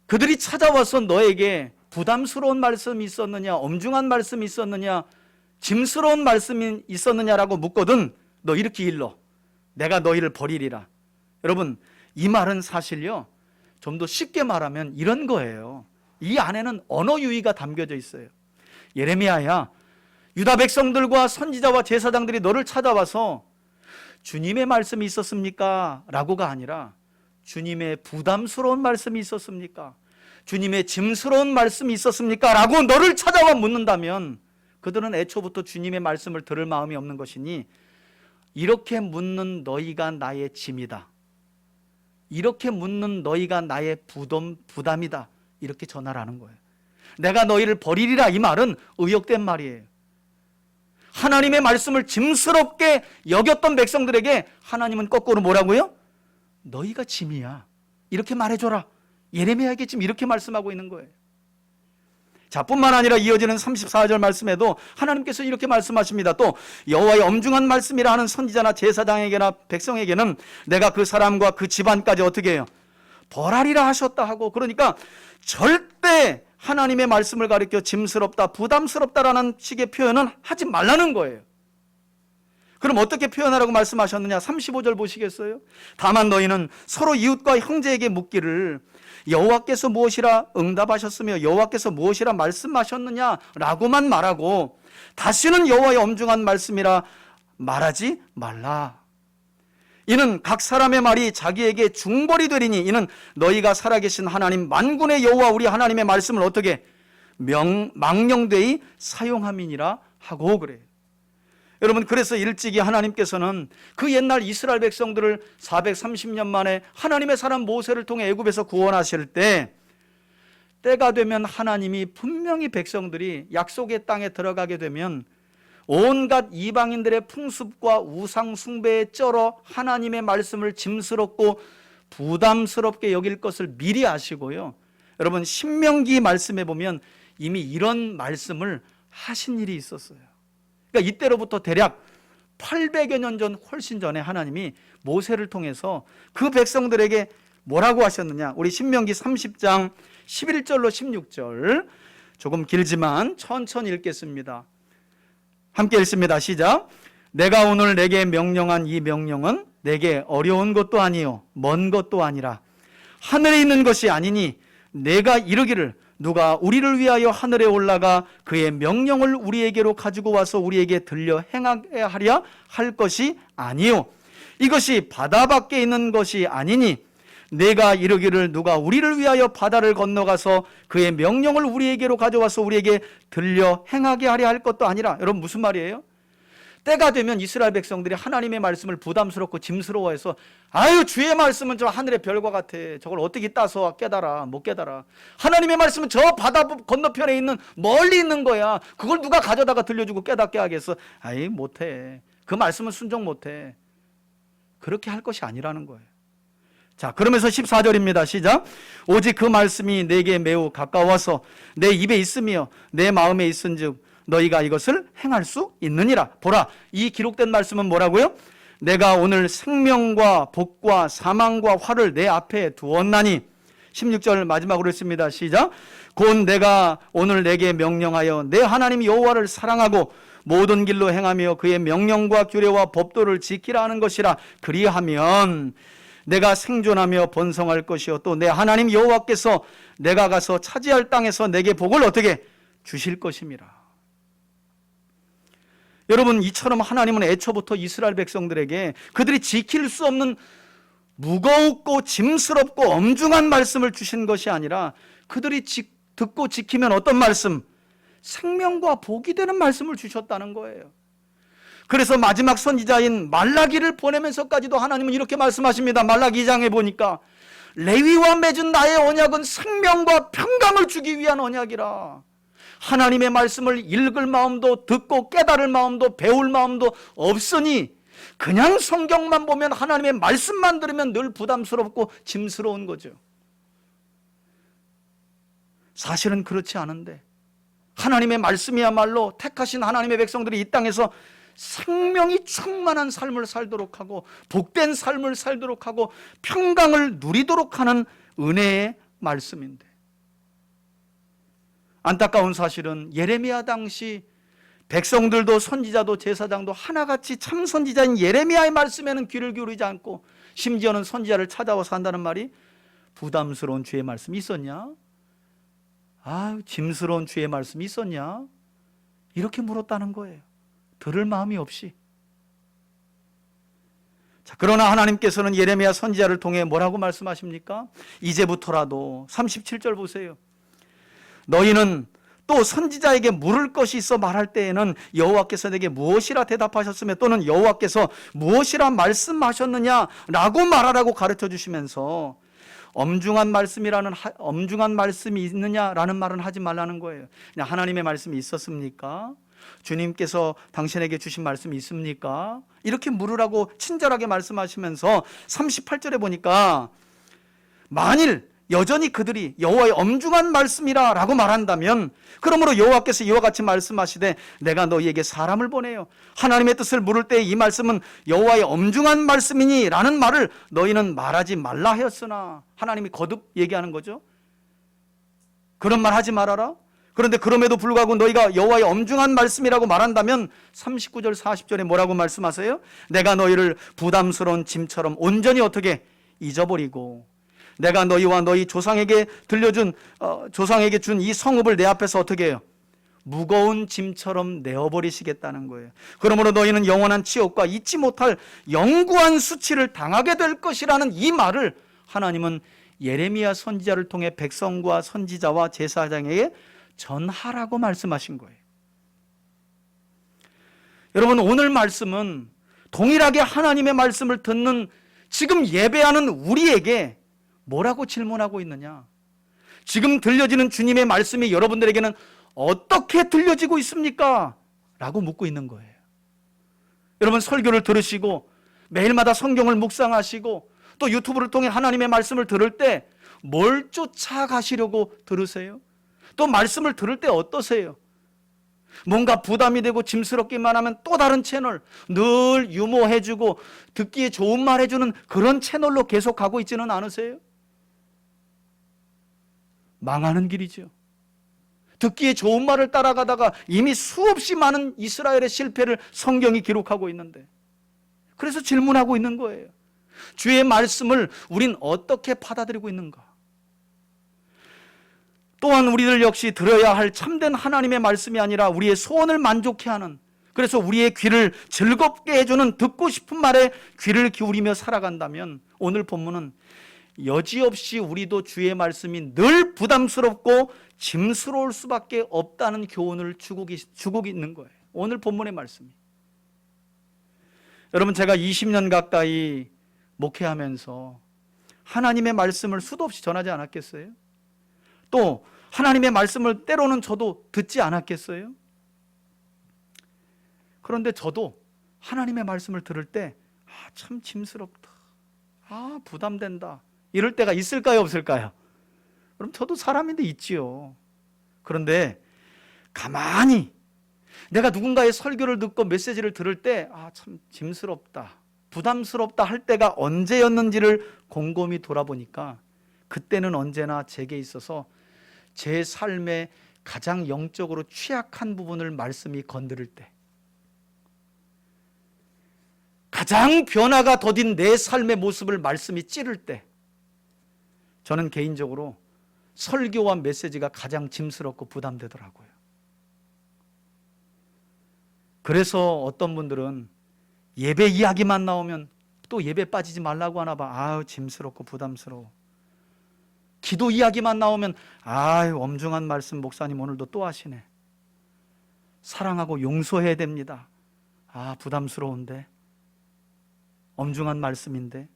그들이 찾아와서 너에게 부담스러운 말씀이 있었느냐, 엄중한 말씀이 있었느냐, 짐스러운 말씀이 있었느냐라고 묻거든 너 이렇게 일러, 내가 너희를 버리리라. 여러분, 이 말은 사실요, 좀 더 쉽게 말하면 이런 거예요. 이 안에는 언어 유희가 담겨져 있어요. 예레미야야, 유다 백성들과 선지자와 제사장들이 너를 찾아와서 주님의 말씀이 있었습니까? 라고가 아니라 주님의 부담스러운 말씀이 있었습니까? 주님의 짐스러운 말씀이 있었습니까? 라고 너를 찾아와 묻는다면 그들은 애초부터 주님의 말씀을 들을 마음이 없는 것이니 이렇게 묻는 너희가 나의 짐이다. 이렇게 묻는 너희가 나의 부담이다. 이렇게 전화를 하는 거예요. 내가 너희를 버리리라, 이 말은 의역된 말이에요. 하나님의 말씀을 짐스럽게 여겼던 백성들에게 하나님은 거꾸로 뭐라고요? 너희가 짐이야. 이렇게 말해줘라. 예레미야에게 지금 이렇게 말씀하고 있는 거예요. 자, 뿐만 아니라 이어지는 34절 말씀에도 하나님께서 이렇게 말씀하십니다. 또 여호와의 엄중한 말씀이라 하는 선지자나 제사장에게나 백성에게는 내가 그 사람과 그 집안까지 어떻게 해요? 벌하리라 하셨다 하고, 그러니까 절대 하나님의 말씀을 가리켜 짐스럽다, 부담스럽다라는 식의 표현은 하지 말라는 거예요. 그럼 어떻게 표현하라고 말씀하셨느냐? 35절 보시겠어요? 다만 너희는 서로 이웃과 형제에게 묻기를 여호와께서 무엇이라 응답하셨으며 여호와께서 무엇이라 말씀하셨느냐라고만 말하고 다시는 여호와의 엄중한 말씀이라 말하지 말라. 이는 각 사람의 말이 자기에게 중벌이 되리니 이는 너희가 살아계신 하나님 만군의 여호와 우리 하나님의 말씀을 어떻게 망령되이 사용함이니라 하고 그래요. 여러분, 그래서 일찍이 하나님께서는 그 옛날 이스라엘 백성들을 430년 만에 하나님의 사람 모세를 통해 애굽에서 구원하실 때, 때가 되면 하나님이 분명히 백성들이 약속의 땅에 들어가게 되면 온갖 이방인들의 풍습과 우상 숭배에 쩔어 하나님의 말씀을 짐스럽고 부담스럽게 여길 것을 미리 아시고요. 여러분, 신명기 말씀에 보면 이미 이런 말씀을 하신 일이 있었어요. 그러니까 이때로부터 대략 800여 년 전, 훨씬 전에 하나님이 모세를 통해서 그 백성들에게 뭐라고 하셨느냐? 우리 신명기 30장 11절로 16절, 조금 길지만 천천히 읽겠습니다. 함께 읽습니다. 시작. 내가 오늘 내게 명령한 이 명령은 내게 어려운 것도 아니요 먼 것도 아니라 하늘에 있는 것이 아니니 내가 이르기를 누가 우리를 위하여 하늘에 올라가 그의 명령을 우리에게로 가지고 와서 우리에게 들려 행하게 하랴 할 것이 아니요 이것이 바다 밖에 있는 것이 아니니 내가 이르기를 누가 우리를 위하여 바다를 건너가서 그의 명령을 우리에게로 가져와서 우리에게 들려 행하게 하랴 할 것도 아니라. 여러분, 무슨 말이에요? 때가 되면 이스라엘 백성들이 하나님의 말씀을 부담스럽고 짐스러워해서 아유, 주의 말씀은 저 하늘의 별과 같아. 저걸 어떻게 따서 깨달아? 못 깨달아. 하나님의 말씀은 저 바다 건너편에 있는 멀리 있는 거야. 그걸 누가 가져다가 들려주고 깨닫게 하겠어? 아이, 못해. 그 말씀은 순종 못해. 그렇게 할 것이 아니라는 거예요. 자, 그러면서 14절입니다. 시작. 오직 그 말씀이 내게 매우 가까워서 내 입에 있으며 내 마음에 있은즉 너희가 이것을 행할 수 있느니라. 보라, 이 기록된 말씀은 뭐라고요? 내가 오늘 생명과 복과 사망과 화를 내 앞에 두었나니. 16절 마지막으로 했습니다. 시작. 곧 내가 오늘 내게 명령하여 내 하나님 여호와를 사랑하고 모든 길로 행하며 그의 명령과 규례와 법도를 지키라 하는 것이라. 그리하면 내가 생존하며 번성할 것이요 또 내 하나님 여호와께서 내가 가서 차지할 땅에서 내게 복을 어떻게 주실 것임이라. 여러분, 이처럼 하나님은 애초부터 이스라엘 백성들에게 그들이 지킬 수 없는 무겁고 짐스럽고 엄중한 말씀을 주신 것이 아니라 그들이 듣고 지키면 어떤 말씀? 생명과 복이 되는 말씀을 주셨다는 거예요. 그래서 마지막 선지자인 말라기를 보내면서까지도 하나님은 이렇게 말씀하십니다. 말라기 2장에 보니까 레위와 맺은 나의 언약은 생명과 평강을 주기 위한 언약이라. 하나님의 말씀을 읽을 마음도 듣고 깨달을 마음도 배울 마음도 없으니 그냥 성경만 보면 하나님의 말씀만 들으면 늘 부담스럽고 짐스러운 거죠. 사실은 그렇지 않은데 하나님의 말씀이야말로 택하신 하나님의 백성들이 이 땅에서 생명이 충만한 삶을 살도록 하고 복된 삶을 살도록 하고 평강을 누리도록 하는 은혜의 말씀인데, 안타까운 사실은 예레미야 당시 백성들도 선지자도 제사장도 하나같이 참 선지자인 예레미야의 말씀에는 귀를 기울이지 않고 심지어는 선지자를 찾아와서 한다는 말이 부담스러운 주의 말씀이 있었냐? 짐스러운 주의 말씀이 있었냐? 이렇게 물었다는 거예요. 들을 마음이 없이. 자, 그러나 하나님께서는 예레미야 선지자를 통해 뭐라고 말씀하십니까? 이제부터라도 37절 보세요. 너희는 또 선지자에게 물을 것이 있어 말할 때에는 여호와께서 내게 무엇이라 대답하셨으며 또는 여호와께서 무엇이라 말씀하셨느냐라고 말하라고 가르쳐 주시면서 엄중한 말씀이 있느냐라는 말은 하지 말라는 거예요. 그냥 하나님의 말씀이 있었습니까? 주님께서 당신에게 주신 말씀이 있습니까? 이렇게 물으라고 친절하게 말씀하시면서 38절에 보니까 만일 여전히 그들이 여호와의 엄중한 말씀이라 라고 말한다면 그러므로 여호와께서 이와 같이 말씀하시되 내가 너희에게 사람을 보내요 하나님의 뜻을 물을 때 이 말씀은 여호와의 엄중한 말씀이니 라는 말을 너희는 말하지 말라 하였으나, 하나님이 거듭 얘기하는 거죠. 그런 말 하지 말아라. 그런데 그럼에도 불구하고 너희가 여호와의 엄중한 말씀이라고 말한다면 39절 40절에 뭐라고 말씀하세요? 내가 너희를 부담스러운 짐처럼 온전히 어떻게 잊어버리고 내가 너희와 너희 조상에게 조상에게 준 이 성읍을 내 앞에서 어떻게 해요? 무거운 짐처럼 내어버리시겠다는 거예요. 그러므로 너희는 영원한 치욕과 잊지 못할 영구한 수치를 당하게 될 것이라는 이 말을 하나님은 예레미야 선지자를 통해 백성과 선지자와 제사장에게 전하라고 말씀하신 거예요. 여러분, 오늘 말씀은 동일하게 하나님의 말씀을 듣는 지금 예배하는 우리에게 뭐라고 질문하고 있느냐? 지금 들려지는 주님의 말씀이 여러분들에게는 어떻게 들려지고 있습니까? 라고 묻고 있는 거예요. 여러분, 설교를 들으시고 매일마다 성경을 묵상하시고 또 유튜브를 통해 하나님의 말씀을 들을 때 뭘 쫓아가시려고 들으세요? 또 말씀을 들을 때 어떠세요? 뭔가 부담이 되고 짐스럽기만 하면 또 다른 채널, 늘 유머해주고 듣기에 좋은 말 해주는 그런 채널로 계속 가고 있지는 않으세요? 망하는 길이죠. 듣기에 좋은 말을 따라가다가 이미 수없이 많은 이스라엘의 실패를 성경이 기록하고 있는데, 그래서 질문하고 있는 거예요. 주의 말씀을 우린 어떻게 받아들이고 있는가? 또한 우리들 역시 들어야 할 참된 하나님의 말씀이 아니라 우리의 소원을 만족해 하는, 그래서 우리의 귀를 즐겁게 해주는 듣고 싶은 말에 귀를 기울이며 살아간다면 오늘 본문은 여지없이 우리도 주의 말씀이 늘 부담스럽고 짐스러울 수밖에 없다는 교훈을 주고 있는 거예요. 오늘 본문의 말씀이. 여러분, 제가 20년 가까이 목회하면서 하나님의 말씀을 수도 없이 전하지 않았겠어요? 또 하나님의 말씀을 때로는 저도 듣지 않았겠어요? 그런데 저도 하나님의 말씀을 들을 때 참 짐스럽다, 부담된다, 이럴 때가 있을까요, 없을까요? 그럼 저도 사람인데 있지요. 그런데 가만히 내가 누군가의 설교를 듣고 메시지를 들을 때 참 짐스럽다, 부담스럽다 할 때가 언제였는지를 곰곰이 돌아보니까 그때는 언제나 제게 있어서 제 삶의 가장 영적으로 취약한 부분을 말씀이 건드릴 때, 가장 변화가 더딘 내 삶의 모습을 말씀이 찌를 때, 저는 개인적으로 설교와 메시지가 가장 짐스럽고 부담되더라고요. 그래서 어떤 분들은 예배 이야기만 나오면 또 예배 빠지지 말라고 하나 봐. 짐스럽고 부담스러워. 기도 이야기만 나오면 엄중한 말씀 목사님 오늘도 또 하시네. 사랑하고 용서해야 됩니다. 부담스러운데, 엄중한 말씀인데.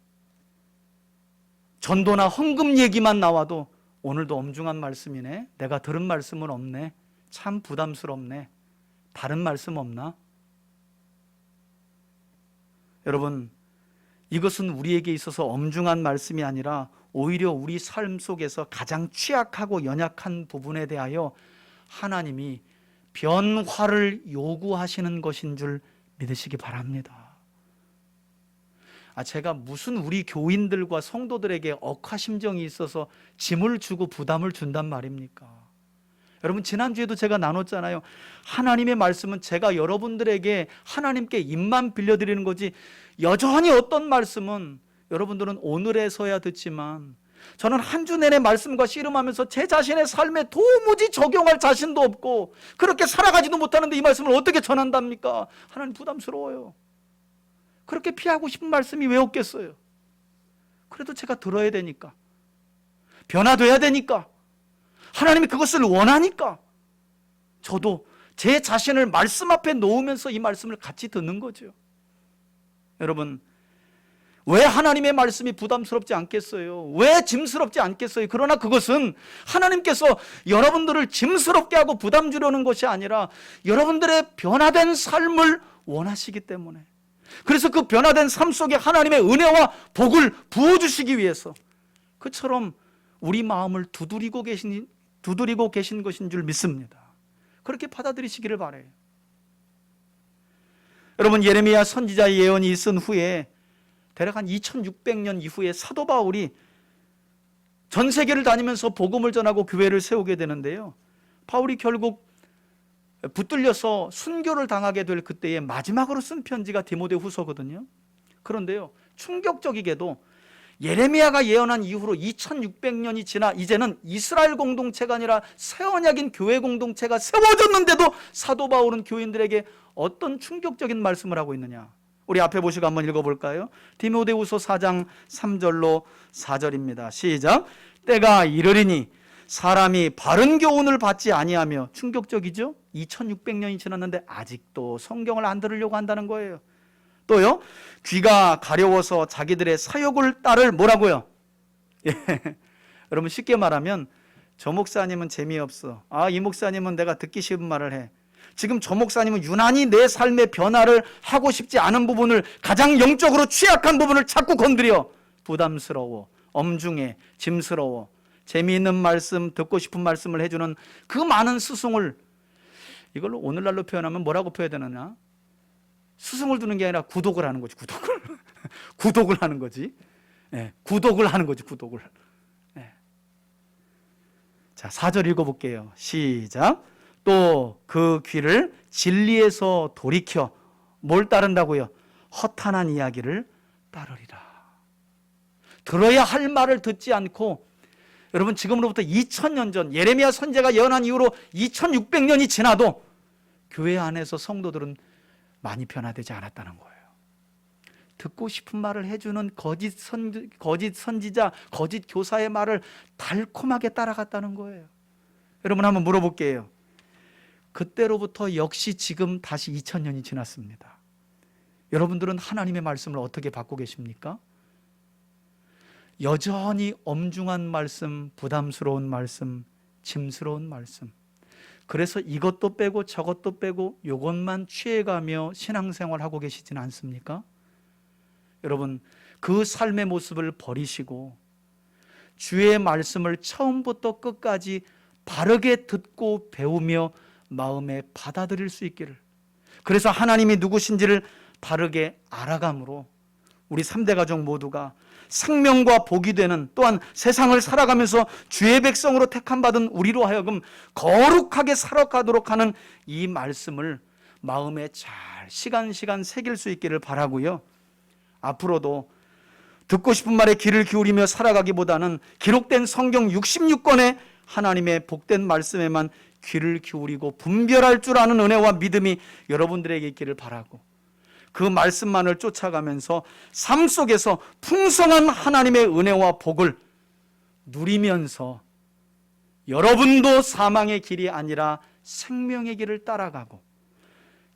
전도나 헌금 얘기만 나와도 오늘도 엄중한 말씀이네, 내가 들은 말씀은 없네, 참 부담스럽네, 다른 말씀 없나? 여러분, 이것은 우리에게 있어서 엄중한 말씀이 아니라 오히려 우리 삶 속에서 가장 취약하고 연약한 부분에 대하여 하나님이 변화를 요구하시는 것인 줄 믿으시기 바랍니다. 제가 무슨 우리 교인들과 성도들에게 억하심정이 있어서 짐을 주고 부담을 준단 말입니까? 여러분, 지난주에도 제가 나눴잖아요. 하나님의 말씀은 제가 여러분들에게 하나님께 입만 빌려드리는 거지, 여전히 어떤 말씀은 여러분들은 오늘에서야 듣지만 저는 한 주 내내 말씀과 씨름하면서 제 자신의 삶에 도무지 적용할 자신도 없고 그렇게 살아가지도 못하는데 이 말씀을 어떻게 전한답니까? 하나님, 부담스러워요. 그렇게 피하고 싶은 말씀이 왜 없겠어요? 그래도 제가 들어야 되니까, 변화돼야 되니까, 하나님이 그것을 원하니까 저도 제 자신을 말씀 앞에 놓으면서 이 말씀을 같이 듣는 거죠. 여러분, 왜 하나님의 말씀이 부담스럽지 않겠어요? 왜 짐스럽지 않겠어요? 그러나 그것은 하나님께서 여러분들을 짐스럽게 하고 부담 주려는 것이 아니라 여러분들의 변화된 삶을 원하시기 때문에, 그래서 그 변화된 삶 속에 하나님의 은혜와 복을 부어주시기 위해서 그처럼 우리 마음을 두드리고 계신 것인 줄 믿습니다. 그렇게 받아들이시기를 바라요. 여러분, 예레미야 선지자의 예언이 있은 후에 대략 한 2600년 이후에 사도 바울이 전 세계를 다니면서 복음을 전하고 교회를 세우게 되는데요, 바울이 결국 붙들려서 순교를 당하게 될 그때에 마지막으로 쓴 편지가 디모데후서거든요. 그런데요, 충격적이게도 예레미야가 예언한 이후로 2600년이 지나 이제는 이스라엘 공동체가 아니라 새 언약인 교회 공동체가 세워졌는데도 사도 바울은 교인들에게 어떤 충격적인 말씀을 하고 있느냐. 우리 앞에 보시고 한번 읽어볼까요? 디모데후서 4장 3절로 4절입니다. 시작. 때가 이르리니 사람이 바른 교훈을 받지 아니하며, 충격적이죠? 2600년이 지났는데 아직도 성경을 안 들으려고 한다는 거예요. 또요, 귀가 가려워서 자기들의 사욕을 따를, 뭐라고요? 예. 여러분, 쉽게 말하면 저 목사님은 재미없어, 이 목사님은 내가 듣기 싫은 말을 해, 지금 저 목사님은 유난히 내 삶의 변화를 하고 싶지 않은 부분을, 가장 영적으로 취약한 부분을 자꾸 건드려. 부담스러워, 엄중해, 짐스러워. 재미있는 말씀, 듣고 싶은 말씀을 해주는 그 많은 스승을, 이걸로 오늘날로 표현하면 뭐라고 표현되느냐? 스승을 두는 게 아니라 구독을 하는 거지. 구독을 하는 거지. 네, 구독을 하는 거지. 구독을. 네. 자, 4절 읽어볼게요. 시작. 또 그 귀를 진리에서 돌이켜 뭘 따른다고요? 허탄한 이야기를 따르리라. 들어야 할 말을 듣지 않고, 여러분, 지금으로부터 2000년 전 예레미야 선지자가 예언한 이후로 2600년이 지나도 교회 안에서 성도들은 많이 변화되지 않았다는 거예요. 듣고 싶은 말을 해주는 거짓 선지자, 거짓 교사의 말을 달콤하게 따라갔다는 거예요. 여러분, 한번 물어볼게요. 그때로부터 역시 지금 다시 2000년이 지났습니다. 여러분들은 하나님의 말씀을 어떻게 받고 계십니까? 여전히 엄중한 말씀, 부담스러운 말씀, 짐스러운 말씀, 그래서 이것도 빼고 저것도 빼고 요것만 취해가며 신앙생활하고 계시진 않습니까? 여러분, 그 삶의 모습을 버리시고 주의 말씀을 처음부터 끝까지 바르게 듣고 배우며 마음에 받아들일 수 있기를, 그래서 하나님이 누구신지를 바르게 알아감으로 우리 3대 가족 모두가 생명과 복이 되는, 또한 세상을 살아가면서 주의 백성으로 택함받은 우리로 하여금 거룩하게 살아가도록 하는 이 말씀을 마음에 잘 시간 새길 수 있기를 바라고요. 앞으로도 듣고 싶은 말에 귀를 기울이며 살아가기보다는 기록된 성경 66권의 하나님의 복된 말씀에만 귀를 기울이고 분별할 줄 아는 은혜와 믿음이 여러분들에게 있기를 바라고, 그 말씀만을 쫓아가면서 삶 속에서 풍성한 하나님의 은혜와 복을 누리면서 여러분도 사망의 길이 아니라 생명의 길을 따라가고,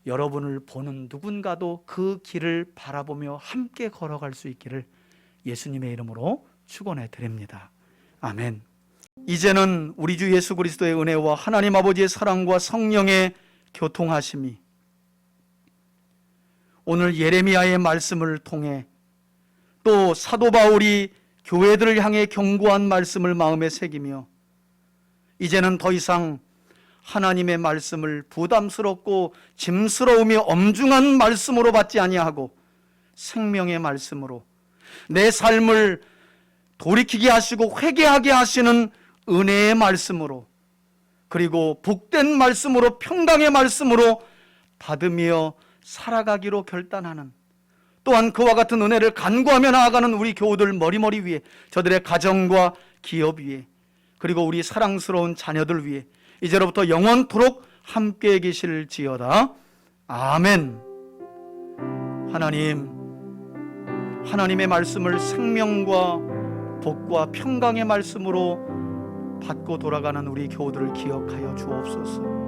여러분을 보는 누군가도 그 길을 바라보며 함께 걸어갈 수 있기를 예수님의 이름으로 축원해 드립니다. 아멘. 이제는 우리 주 예수 그리스도의 은혜와 하나님 아버지의 사랑과 성령의 교통하심이 오늘 예레미야의 말씀을 통해, 또 사도 바울이 교회들을 향해 경고한 말씀을 마음에 새기며, 이제는 더 이상 하나님의 말씀을 부담스럽고 짐스러우며 엄중한 말씀으로 받지 아니하고 생명의 말씀으로 내 삶을 돌이키게 하시고 회개하게 하시는 은혜의 말씀으로, 그리고 복된 말씀으로, 평강의 말씀으로 받으며 살아가기로 결단하는, 또한 그와 같은 은혜를 간구하며 나아가는 우리 교우들 머리머리 위에, 저들의 가정과 기업 위에, 그리고 우리 사랑스러운 자녀들 위에 이제로부터 영원토록 함께 계실지어다. 아멘. 하나님의 말씀을 생명과 복과 평강의 말씀으로 받고 돌아가는 우리 교우들을 기억하여 주옵소서.